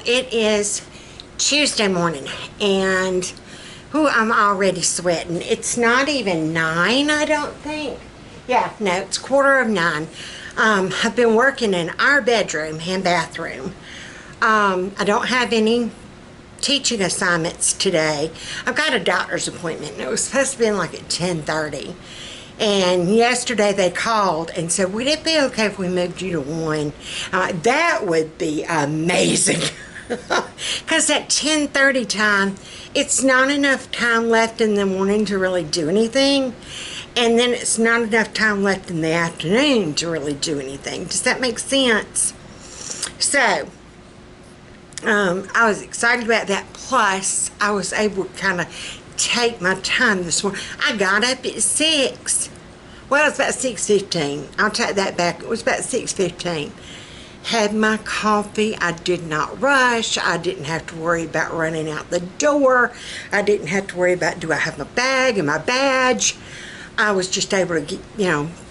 it is Tuesday morning, and I'm already sweating. It's not even 9, I don't think. Yeah, no, it's 8:45. I've been working in our bedroom and bathroom. I don't have any teaching assignments today. I've got a doctor's appointment, and it was supposed to be like at 10:30. And yesterday they called and said, would it be okay if we moved you to 1? That would be amazing. Because at 10:30 time, it's not enough time left in the morning to really do anything. And then it's not enough time left in the afternoon to really do anything. Does that make sense? So, I was excited about that. Plus, I was able to kind of take my time this morning. I got up at 6. Well, it's about 6:15. I'll take that back. It was about 6:15. Had my coffee. I did not rush. I didn't have to worry about running out the door. I didn't have to worry about, do I have my bag and my badge? I was just able to get,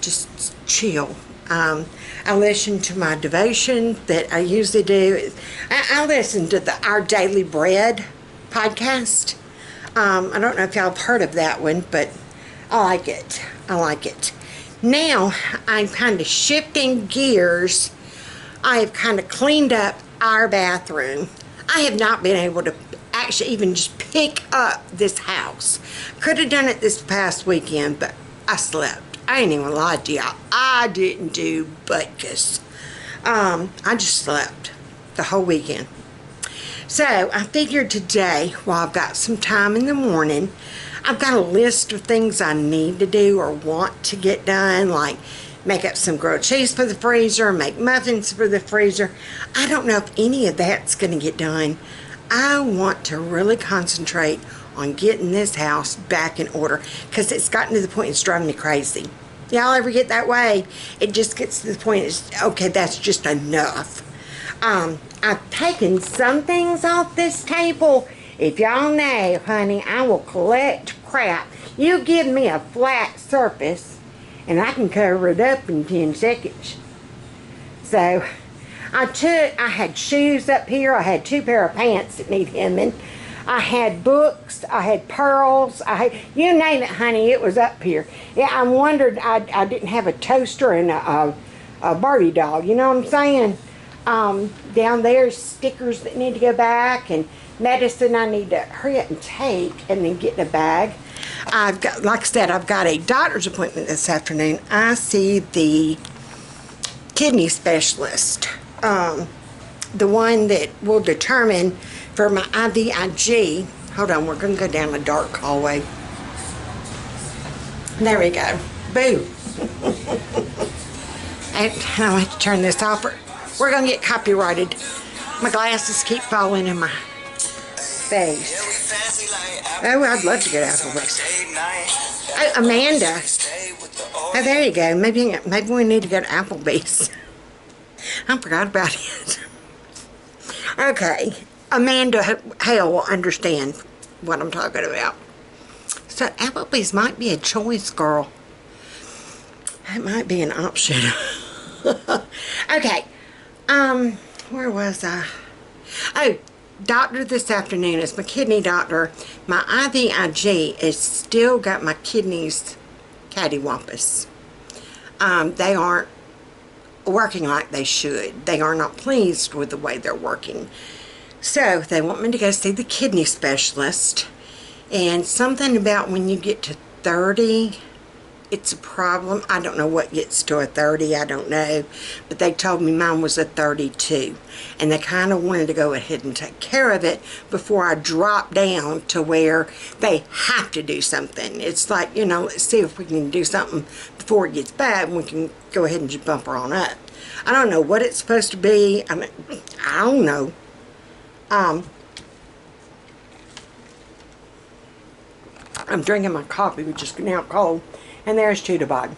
just chill. I listened to my devotion that I usually do. I listen to the Our Daily Bread podcast. I don't know if y'all have heard of that one, but I like it. I like it. Now, I'm kind of shifting gears. I have kind of cleaned up our bathroom. I have not been able to actually even just pick up this house. Could have done it this past weekend, but I slept. I ain't even lie to y'all. I didn't do butkus. I just slept the whole weekend. So I figured today, while I've got some time in the morning, I've got a list of things I need to do or want to get done, like make up some grilled cheese for the freezer, make muffins for the freezer. I don't know if any of that's going to get done. I want to really concentrate on getting this house back in order, because it's gotten to the point it's driving me crazy. Y'all ever get that way? It just gets to the point, it's, okay, that's just enough. I've taken some things off this table. If y'all know, honey, I will collect crap. You give me a flat surface, and I can cover it up in 10 seconds. So, I had shoes up here. I had 2 pair of pants that need hemming. I had books. I had pearls. You name it, honey, it was up here. Yeah, I wondered, I didn't have a toaster and a Barbie doll. You know what I'm saying? Down there's stickers that need to go back, and medicine I need to hurry up and take and then get in a bag. I've got, like I said, I've got a doctor's appointment this afternoon. I see the kidney specialist, the one that will determine for my IVIG. Hold on, we're going to go down a dark hallway. There we go. Boo. And I'll have to turn this off. We're going to get copyrighted. My glasses keep falling in my face. Oh, I'd love to get Applebee's. Oh, Amanda. Oh, there you go. Maybe we need to go to Applebee's. I forgot about it. Okay. Amanda Hale will understand what I'm talking about. So Applebee's might be a choice, girl. That might be an option. Okay. Where was I? Oh, doctor this afternoon is my kidney doctor. My IVIG has still got my kidneys cattywampus. They aren't working like they should. They are not pleased with the way they're working. So they want me to go see the kidney specialist. And something about when you get to 30, it's a problem. I don't know what gets to a 30, I don't know. But they told me mine was a 32. And they kind of wanted to go ahead and take care of it before I drop down to where they have to do something. It's like, let's see if we can do something before it gets bad, and we can go ahead and just bump her on up. I don't know what it's supposed to be. I don't know. I'm drinking my coffee, which is now cold. And there's Tudabog.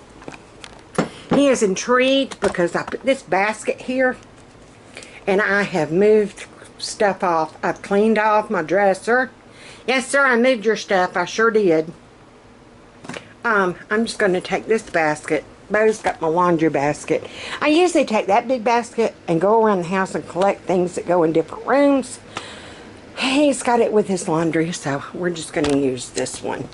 He is intrigued because I put this basket here, and I have moved stuff off. I've cleaned off my dresser. Yes, sir, I moved your stuff. I sure did. I'm just going to take this basket Bo's got my laundry basket. I usually take that big basket and go around the house and collect things that go in different rooms. He's got it with his laundry, so we're just going to use this one.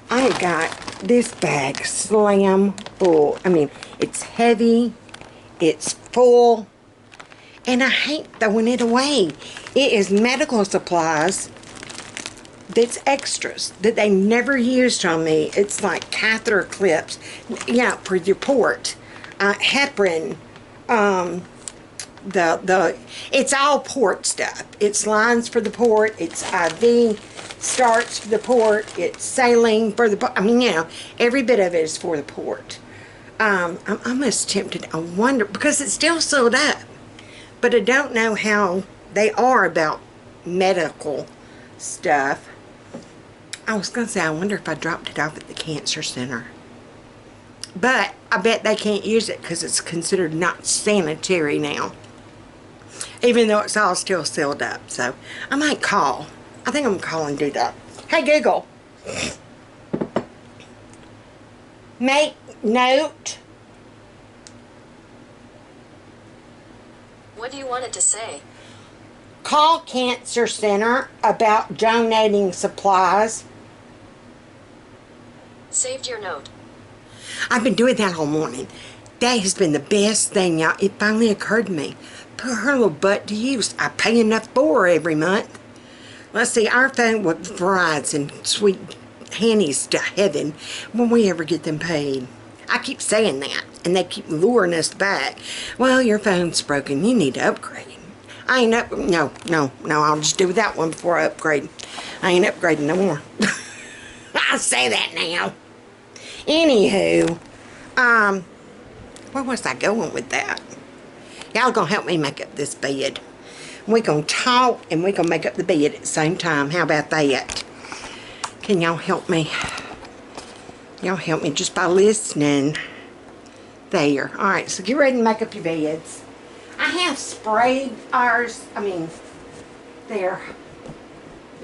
I got this bag slam full. I mean, it's heavy, it's full, and I hate throwing it away. It is medical supplies that's extras that they never used on me. It's like catheter clips, yeah, for your port, heparin, it's all port stuff. It's lines for the port, it's IV starts for the port, it's saline for the port. I mean, you know, every bit of it is for the port. I'm almost tempted, I wonder, because it's still sealed up, but I don't know how they are about medical stuff. I was going to say, I wonder if I dropped it off at the cancer center. But I bet they can't use it because it's considered not sanitary now. Even though it's all still sealed up. So I might call. I think I'm going to call and do that. Hey Google. Make note. What do you want it to say? Call cancer center about donating supplies. Saved your note. I've been doing that all morning. That has been the best thing, y'all. It finally occurred to me. Put her little butt to use. I pay enough for her every month. Let's see, our phone with Verizon, sweet handies to heaven, when we ever get them paid. I keep saying that, and they keep luring us back. Well, your phone's broken. You need to upgrade. I ain't no, I'll just do that one before I upgrade. I ain't upgrading no more. I'll say that now. Anywho, where was I going with that? Y'all gonna help me make up this bed. We gonna talk and we gonna make up the bed at the same time. How about that? Can y'all help me? Y'all help me just by listening. There. Alright, so get ready to make up your beds. I have sprayed ours. I mean, they're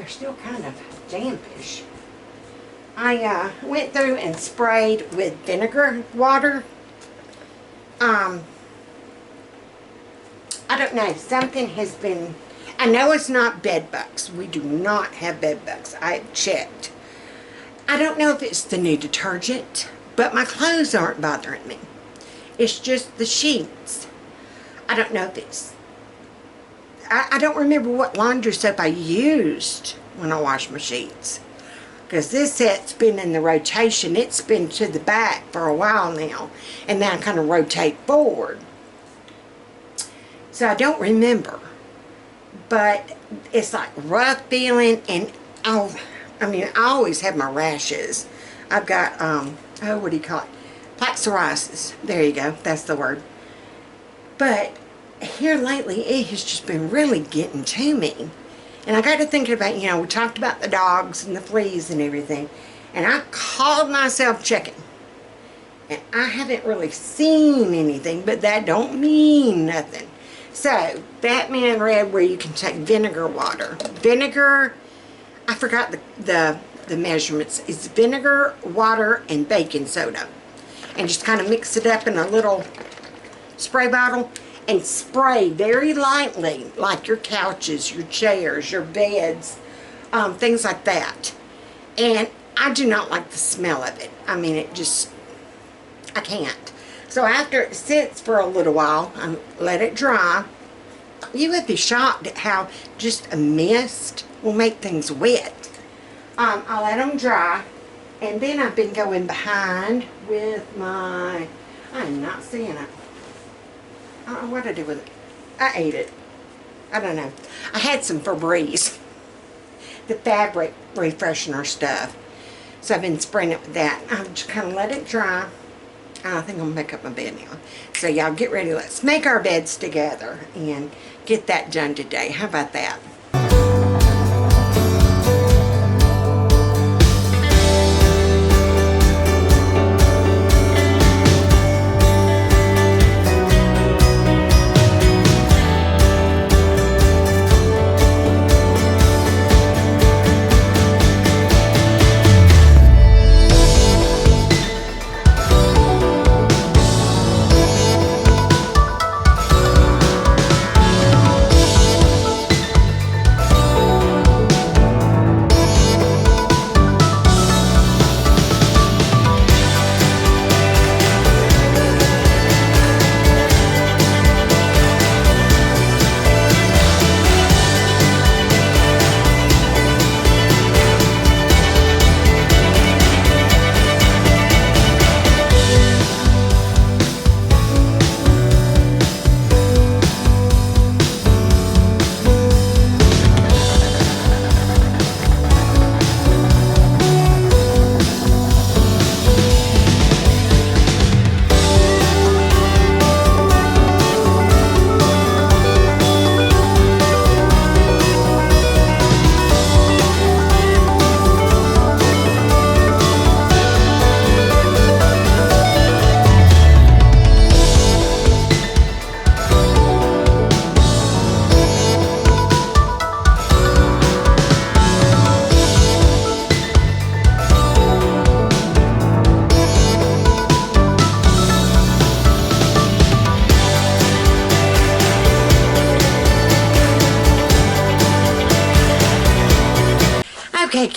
still kind of dampish. I went through and sprayed with vinegar water. I don't know, something has been, I know it's not bed bugs. We do not have bed bugs. I've checked. I don't know if it's the new detergent, but my clothes aren't bothering me. It's just the sheets. I don't know if it's, I don't remember what laundry soap I used when I washed my sheets. Because this set's been in the rotation. It's been to the back for a while now. And now I kind of rotate forward. So I don't remember. But it's like rough feeling. And I always have my rashes. I've got, what do you call it? Plaque psoriasis. There you go. That's the word. But here lately, it has just been really getting to me. And I got to thinking about, you know, we talked about the dogs and the fleas and everything. And I called myself checking. And I haven't really seen anything, but that don't mean nothing. So, FATMAN read where you can take vinegar water. Vinegar, I forgot the measurements. It's vinegar, water, and baking soda. And just kind of mix it up in a little spray bottle. And spray very lightly, like your couches, your chairs, your beds, things like that. And I do not like the smell of it. I mean, it just, I can't. So after it sits for a little while, I let it dry. You would be shocked at how just a mist will make things wet. I let them dry. And then I've been going behind with my, I'm not seeing it. I don't know what I did with it. I ate it. I don't know. I had some Febreze, the fabric refreshener stuff. So I've been spraying it with that. I've just kind of let it dry. I think I'm going to make up my bed now. So y'all get ready. Let's make our beds together and get that done today. How about that?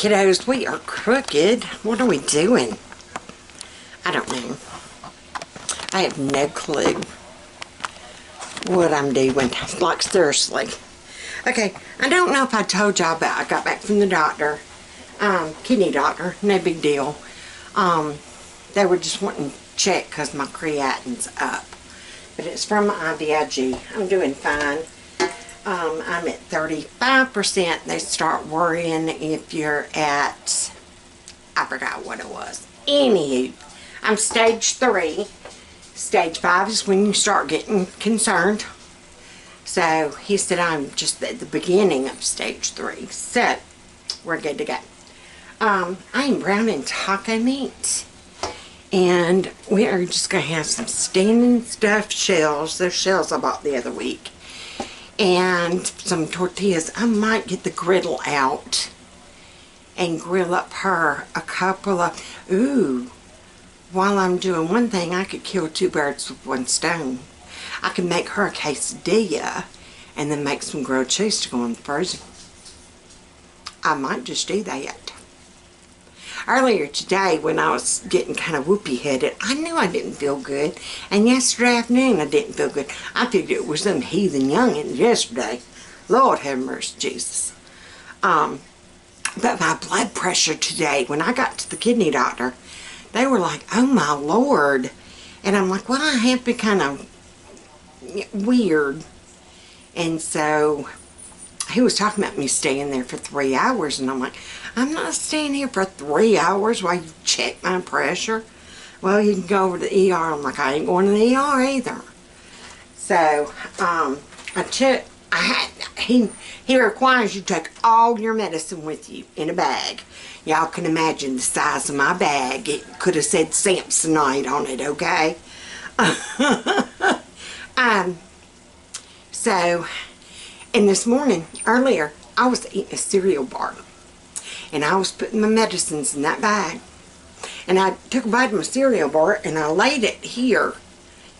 kiddos, we are crooked. What are we doing? I don't know. I have no clue what I'm doing. Like, seriously. Okay, I don't know if I told y'all about I got back from the doctor. Kidney doctor, no big deal. They were just wanting to check because my creatinine's up. But it's from IVIG. I'm doing fine. I'm at 35%. They start worrying if you're at, I forgot what it was. Anywho, I'm stage 3. Stage 5 is when you start getting concerned. So he said I'm just at the beginning of stage 3. So we're good to go. I'm browning taco meat. And we are just going to have some standing stuffed shells. Those shells I bought the other week. And some tortillas. I might get the griddle out and grill up her a couple of, while I'm doing one thing, I could kill 2 birds with 1 stone. I could make her a quesadilla and then make some grilled cheese to go in the freezer. I might just do that. Earlier today, when I was getting kind of whoopy-headed, I knew I didn't feel good. And yesterday afternoon, I didn't feel good. I figured it was some heathen youngin' yesterday. Lord have mercy, Jesus. But my blood pressure today, when I got to the kidney doctor, they were like, oh my Lord. And I'm like, well, I have been kind of weird. And so he was talking about me staying there for 3 hours, and I'm like, I'm not staying here for 3 hours while you check my pressure. Well, you can go over to the ER. I'm like, I ain't going to the ER either. So, he requires you to take all your medicine with you in a bag. Y'all can imagine the size of my bag. It could have said Samsonite on it, okay? So, and this morning, earlier, I was eating a cereal bar. And I was putting my medicines in that bag. And I took a bite of my cereal bar and I laid it here.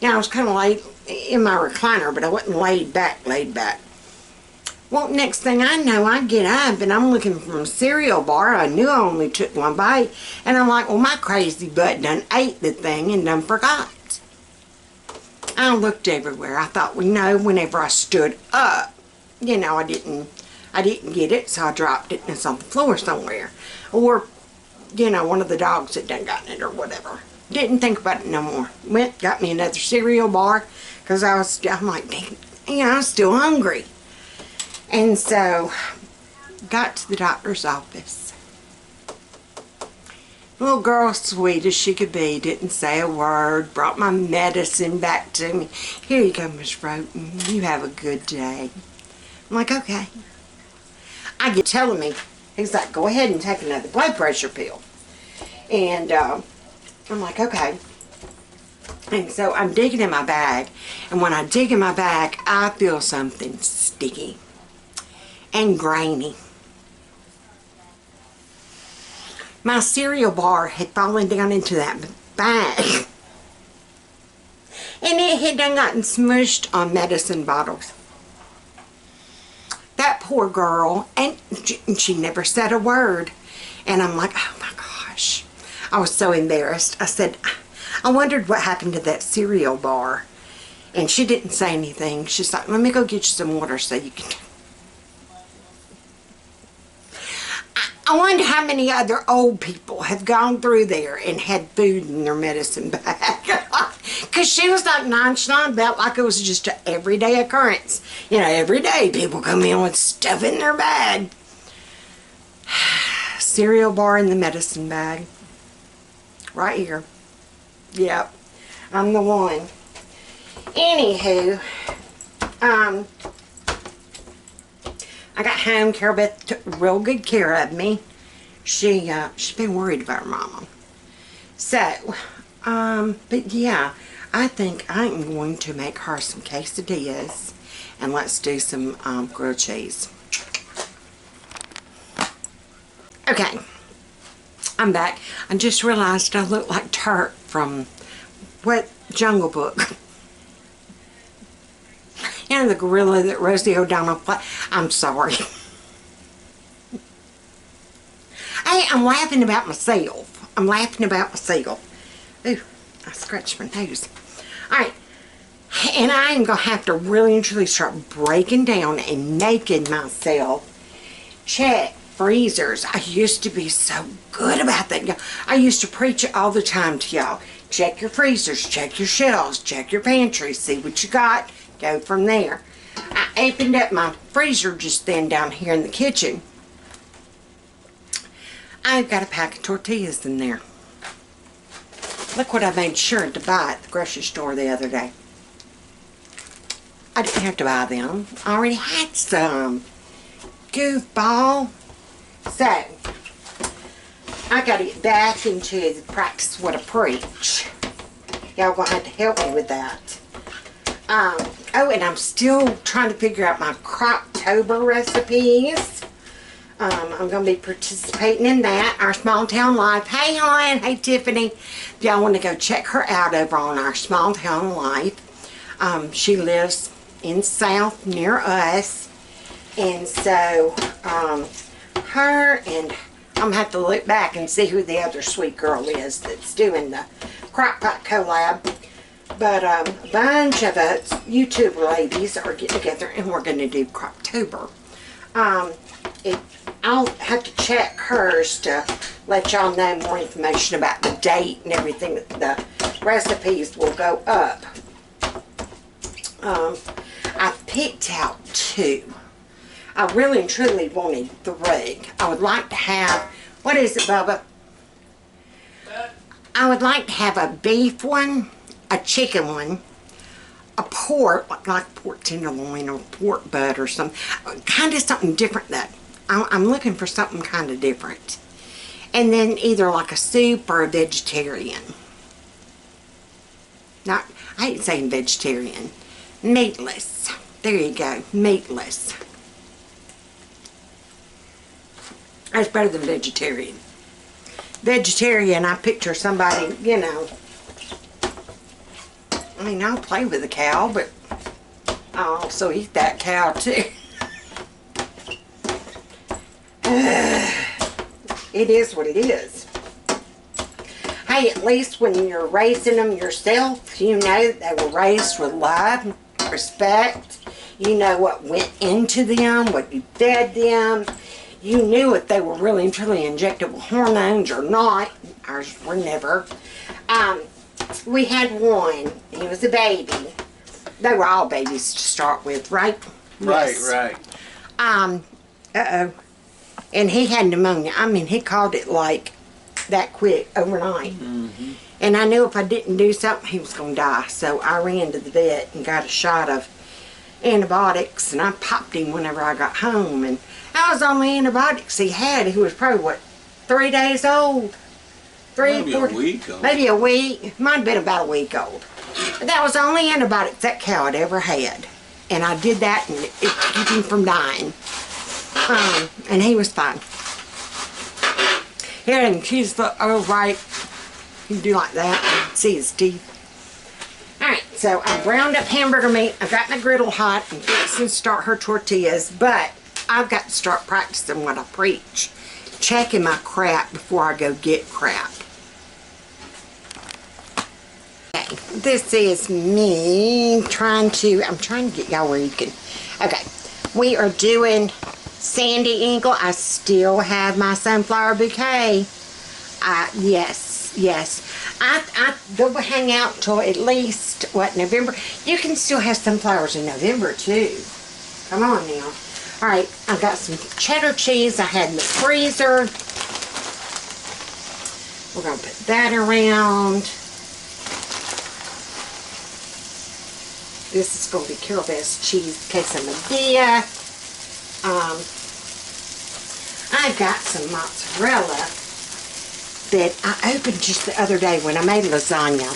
Now, I was kind of laid in my recliner, but I wasn't laid back. Well, next thing I know, I get up and I'm looking for a cereal bar. I knew I only took 1 bite. And I'm like, well, my crazy butt done ate the thing and done forgot. I looked everywhere. I thought, well, no, whenever I stood up, you know, I didn't get it, so I dropped it and it's on the floor somewhere. Or, you know, one of the dogs had done gotten it or whatever. Didn't think about it no more. Went, got me another cereal bar, because I'm like, dang, you know, I'm still hungry. And so, got to the doctor's office. Little girl, sweet as she could be, didn't say a word, brought my medicine back to me. Here you go, Miss Roten, you have a good day. I'm like, okay. I get telling me, he's like, go ahead and take another blood pressure pill. And I'm like, okay. And so I'm digging in my bag. And when I dig in my bag, I feel something sticky and grainy. My cereal bar had fallen down into that bag. And it had done gotten smushed on medicine bottles. That poor girl, and she never said a word. And I'm like, oh my gosh. I was so embarrassed. I said, I wondered what happened to that cereal bar. And she didn't say anything. She's like, let me go get you some water so you can... I wonder how many other old people have gone through there and had food in their medicine bag. Because she was like nonchalant about like it was just an everyday occurrence. You know, every day people come in with stuff in their bag. Cereal bar in the medicine bag. Right here. Yep. I'm the one. Anywho, I got home. Carol Beth took real good care of me. She's been worried about her mama. So, but yeah, I think I'm going to make her some quesadillas and let's do some grilled cheese. Okay, I'm back. I just realized I look like Turk from what Jungle Book. You know, the gorilla that Rosie O'Donnell played. I'm sorry. Hey, I'm laughing about myself. I'm laughing about myself. Ooh, I scratched my nose. Alright. And I am going to have to really and truly start breaking down and making myself check freezers. I used to be so good about that. I used to preach it all the time to y'all. Check your freezers, check your shelves, check your pantry, see what you got, go from there. I opened up my freezer just then down here in the kitchen. I've got a pack of tortillas in there. Look what I made sure to buy at the grocery store the other day. I didn't have to buy them. I already had some. Goofball. So, I got to get back into the practice what I preach. Y'all gonna have to help me with that. Oh, and I'm still trying to figure out my Croptober recipes. I'm going to be participating in that. Our Small Town Life. Hey, hon. Hey, Tiffany. If y'all want to go check her out over on our Small Town Life. She lives in South near us. And so, her and I'm going to have to look back and see who the other sweet girl is that's doing the crock pot collab. But a bunch of us YouTube ladies are getting together and we're going to do Croptober. I'll have to check hers to let y'all know more information about the date and everything. The recipes will go up. I picked out 2. I really and truly wanted 3. I would like to have, what is it, Bubba? I would like to have a beef one, a chicken one, a pork, like pork tenderloin or pork butt or something. Kind of something different that I'm looking for something kind of different. And then either like a soup or a vegetarian. Not, I hate saying vegetarian. Meatless. There you go. Meatless. That's better than vegetarian. Vegetarian, I picture somebody, you know. I mean, I'll play with a cow, but I'll also eat that cow too. It is what it is. Hey, at least when you're raising them yourself, you know they were raised with love, respect. You know what went into them, what you fed them. You knew if they were really and truly injected with hormones or not. Ours were never. We had one. He was a baby. They were all babies to start with, right? Right, Yes. right. Uh-oh. And he had pneumonia. I mean, he called it like that quick, overnight. Mm-hmm. And I knew if I didn't do something, he was going to die. So I ran to the vet and got a shot of antibiotics. And I popped him whenever I got home. And that was the only antibiotics he had. He was probably, what, 3 days old? Maybe a week old. Maybe a week. Might have been about a week old. But that was the only antibiotics that cow had ever had. And I did that and it kept him from dying. And he was fine. Here, and she's the, oh, right. You do like that. See his teeth. Alright, so I browned up hamburger meat. I got my griddle hot. I'm fixing to start her tortillas. But I've got to start practicing what I preach. Checking my crap before I go get crap. Okay, this is me I'm trying to get y'all where you can. Okay, we are doing Sandy Eagle. I still have my sunflower bouquet. Yes. They'll hang out till at least, what, November? You can still have sunflowers in November, too. Come on now. Alright, I've got some cheddar cheese I had in the freezer. We're going to put that around. This is going to be Carol Best cheese quesadilla. I've got some mozzarella that I opened just the other day when I made lasagna.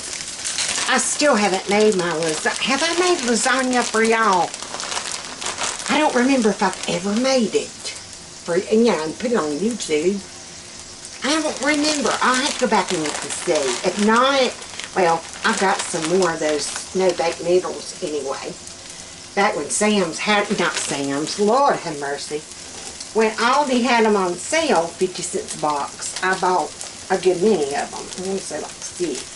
I still haven't made my lasagna. Have I made lasagna for y'all? I don't remember if I've ever made it. And yeah, and put it on YouTube. I don't remember. I'll have to go back and look and see. If not, well, I've got some more of those snow-baked noodles anyway. Back when Sam's had, not Sam's, Lord have mercy. when Aldi had them on sale, 50 cents a box, I bought a good many of them. I want to say like 6.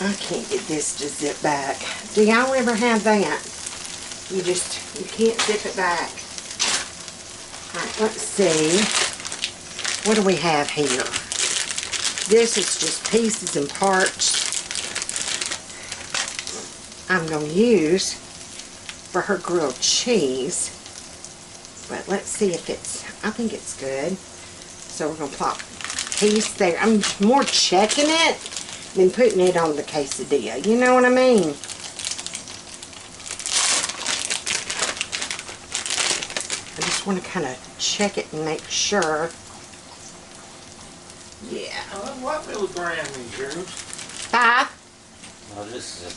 I can't get this to zip back. Do y'all ever have that? You can't zip it back. Alright, let's see. What do we have here? This is just pieces and parts I'm going to use for her grilled cheese. But let's see if it's, I think it's good. So we're going to plop a piece there. I'm more checking it than putting it on the quesadilla. You know what I mean? I just want to kind of check it and make sure. Yeah. What milligram is yours? 5. Oh, this is a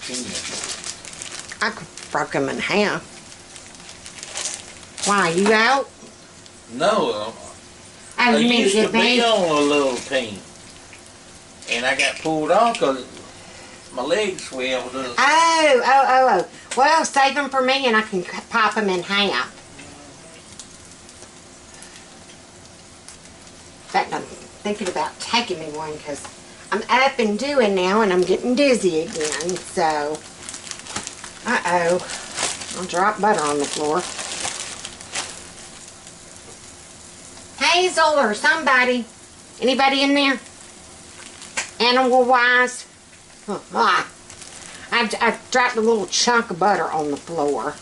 10. I broke them in half. Why, you out? No, Oh, I you mean used to to get be me? on a little team. And I got pulled off because my legs swelled up. Oh. Well, save them for me and I can pop them in half. In fact, I'm thinking about taking me one because I'm up and doing now and I'm getting dizzy again. So, I'll drop butter on the floor. Hazel or somebody. Anybody in there? Animal wise? I've dropped a little chunk of butter on the floor.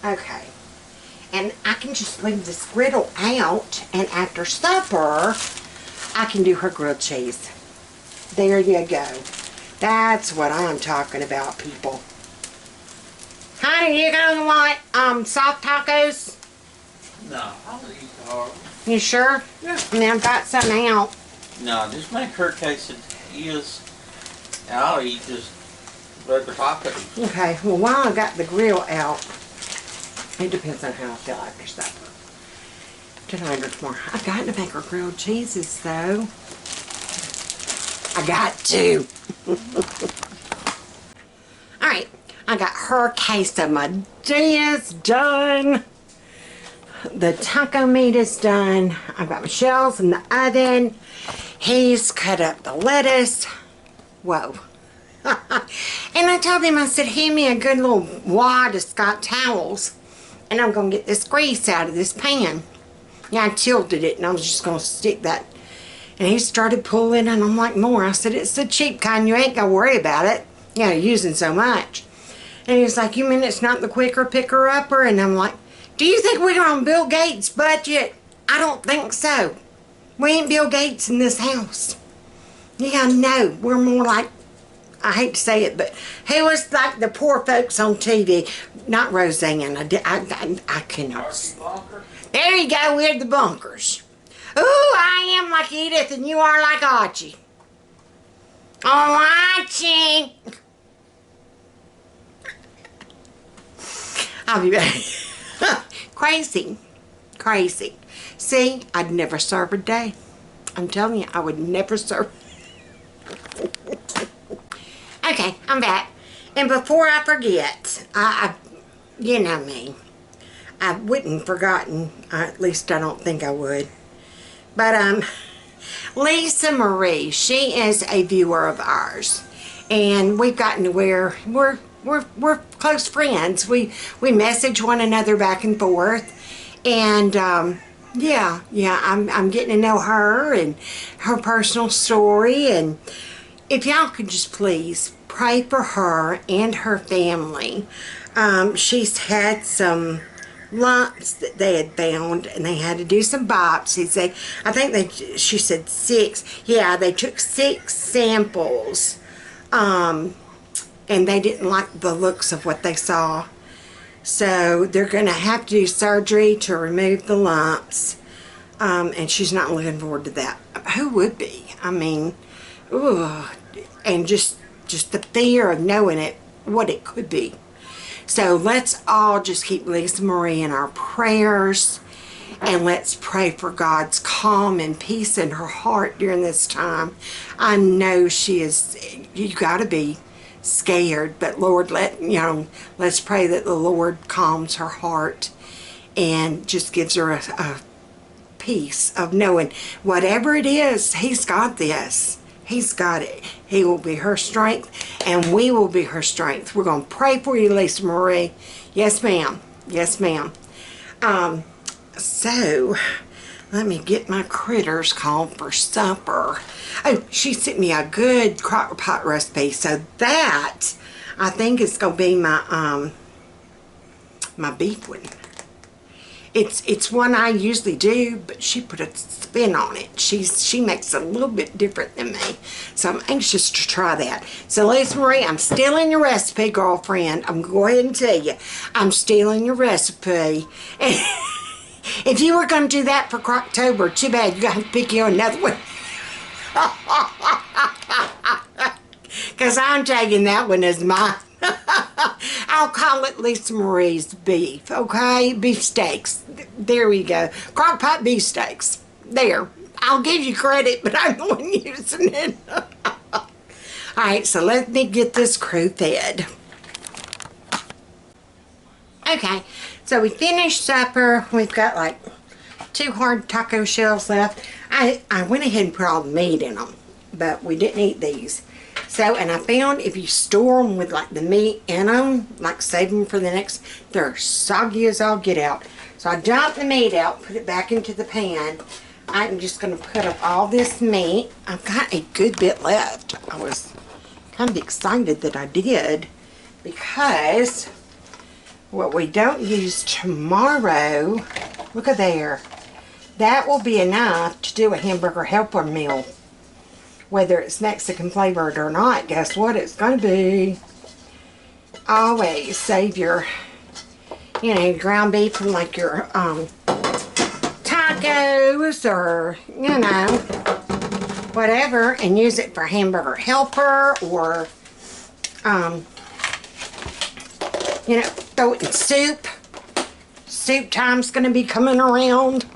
Okay. And I can just leave this griddle out, and after supper, I can do her grilled cheese. There you go. That's what I'm talking about, people. Honey, you gonna want soft tacos? No, I'll eat the hard. You sure? Yeah. I mean, I've got some out. No, just make her quesadillas. And I'll eat just regular tacos. Okay, well, while I got the grill out, it depends on how I feel after supper. Tonight or tomorrow. I've got to make her grilled cheeses, though. I got to. Alright, I got her quesadillas done. The taco meat is done. I've got Michelle's in the oven. He's cut up the lettuce. Whoa. And I told him, I said, hand me a good little wad of Scott towels and I'm going to get this grease out of this pan. Yeah, I tilted it and I was just going to stick that. And he started pulling and I'm like, more. I said, it's the cheap kind. You ain't going to worry about it. You know, using so much. And he was like, you mean it's not the quicker picker upper? And I'm like, do you think we're on Bill Gates' budget? I don't think so. We ain't Bill Gates in this house. Yeah, no, we're more like, I hate to say it, but who was like the poor folks on TV? Not Roseanne. I cannot. There you go, we're the bunkers. Ooh, I am like Edith and you are like Archie. Oh, Archie. I'll be back. Crazy. Crazy. See, I'd never serve a day. I'm telling you, I would never serve. Okay, I'm back. And before I forget, you know me. I wouldn't forgotten, at least I don't think I would. But Lisa Marie, she is a viewer of ours. And we've gotten to where we're close friends. We message one another back and forth. And yeah, I'm getting to know her and her personal story. And if y'all could just please pray for her and her family. She's had some lumps that they had found and they had to do some biopsies. She said 6. Yeah, they took 6 samples. And they didn't like the looks of what they saw. So they're going to have to do surgery to remove the lumps. And she's not looking forward to that. Who would be? I mean, ooh, and just the fear of knowing it, what it could be. So let's all just keep Lisa Marie in our prayers. And let's pray for God's calm and peace in her heart during this time. I know she is, you got to be scared, but Lord, let's pray that the Lord calms her heart and just gives her a peace of knowing whatever it is, He's got this. He's got it. He will be her strength, and we will be her strength. We're going to pray for you, Lisa Marie. Yes, ma'am. Yes, ma'am. So, let me get my critters called for supper. Oh, she sent me a good crock pot recipe. So that, I think, is going to be my my beef one. It's one I usually do, but she put a spin on it. She makes it a little bit different than me. So I'm anxious to try that. So Lisa Marie, I'm stealing your recipe, girlfriend. I'm going to go ahead and tell you. I'm stealing your recipe. If you were going to do that for Croctober, too bad. You got to pick you another one. Because I'm taking that one as mine. I'll call it Lisa Marie's beef, okay? Beef steaks. There we go. Crock pot beef steaks. There. I'll give you credit, but I'm the one using it. Alright, so let me get this crew fed. Okay, so we finished supper. We've got like 2 hard taco shells left. I went ahead and put all the meat in them, but we didn't eat these. So, and I found if you store them with like the meat in them, like save them for the next, they're soggy as all get out. So I dumped the meat out, put it back into the pan. I'm just going to put up all this meat. I've got a good bit left. I was kind of excited that I did, because what we don't use tomorrow, look at there, that will be enough to do a hamburger helper meal. Whether it's Mexican flavored or not, guess what it's going to be? Always save your, ground beef from like your tacos or, whatever, and use it for hamburger helper, or, throw it in soup. Soup time's going to be coming around.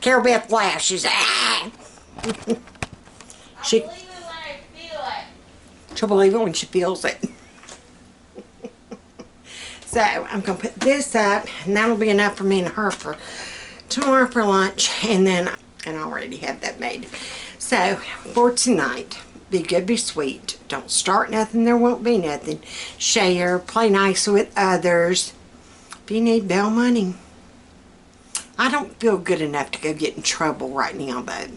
Carol Beth laughs. She's she'll believe it when she feels it. So I'm gonna put this up, and that'll be enough for me and her for tomorrow for lunch, and I already have that made. So for tonight, be good, be sweet. Don't start nothing, there won't be nothing. Share, play nice with others. If you need bail money, I don't feel good enough to go get in trouble right now, though.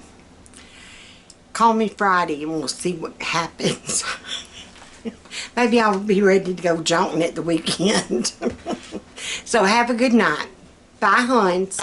Call me Friday and we'll see what happens. Maybe I'll be ready to go jaunting at the weekend. So have a good night. Bye, huns.